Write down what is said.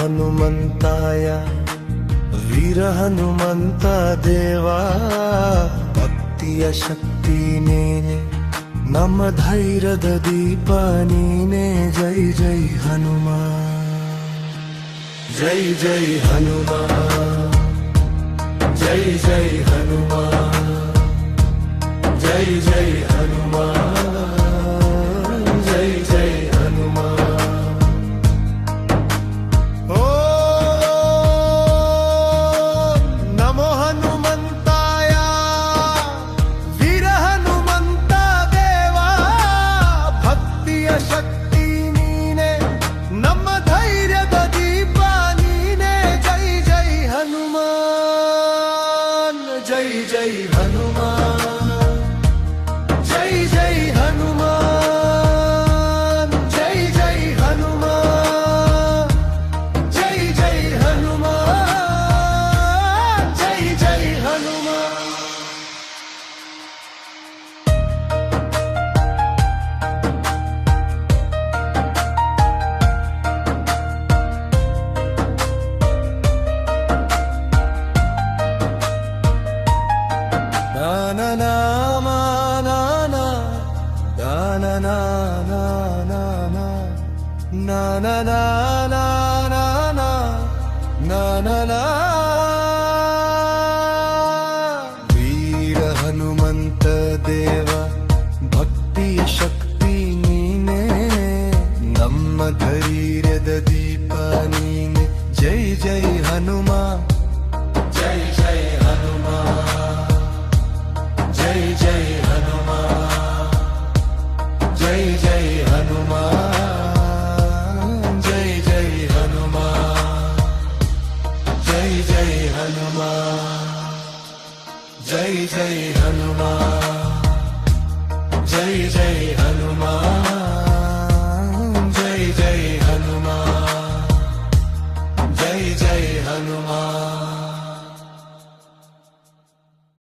ಹನುಮಂತಾಯ ವೀರ ಹನುಮಂತ ದೇವಾ ಭಕ್ತಿಯ ಶಕ್ತಿ ನೀನೆ ನಮ್ಮ ಧೈರ್ಯದ ದೀಪ ನೀನೆ ಜೈ ಜೈ ಹನುಮ ಜೈ ಜೈ ಹನುಮ ಜೈ ಜೈ ಹನುಮ ಜೈ ಜೈ ಹನುಮ ಜೈ ಜೈ ಹನುಮ ಶಕ್ತಿ ನೀನೆ ನಮ್ಮ ಧೈರ್ಯದ ದೀಪ ನೀನೆ ಜೈ ಜೈ ಹನುಮಾನ್ ಜೈ ಜೈ ಹನುಮಾನ್ ಜೈ ಜೈ ಹನುಮಾನ್ ಜೈ ಜೈ ಹನುಮಾನ್ ಜೈ ಜೈ ಹನುಮಾನ್ ಜೈ ಜೈ Hanuman na na na na na na na na na na na na na ವೀರ ಹನುಮಂತ ದೇವ ಭಕ್ತಿಯ ಶಕ್ತಿ ನೀನೆ ನಮ್ಮ ಧೈರ್ಯದ ದೀಪ ನೀನೆ ಜೈ ಜೈ ಹನುಮ ಜೈ ಜೈ ಹನುಮ ಜೈ ಜೈ ಹನುಮ ಜೈ ಜೈ ಹನುಮ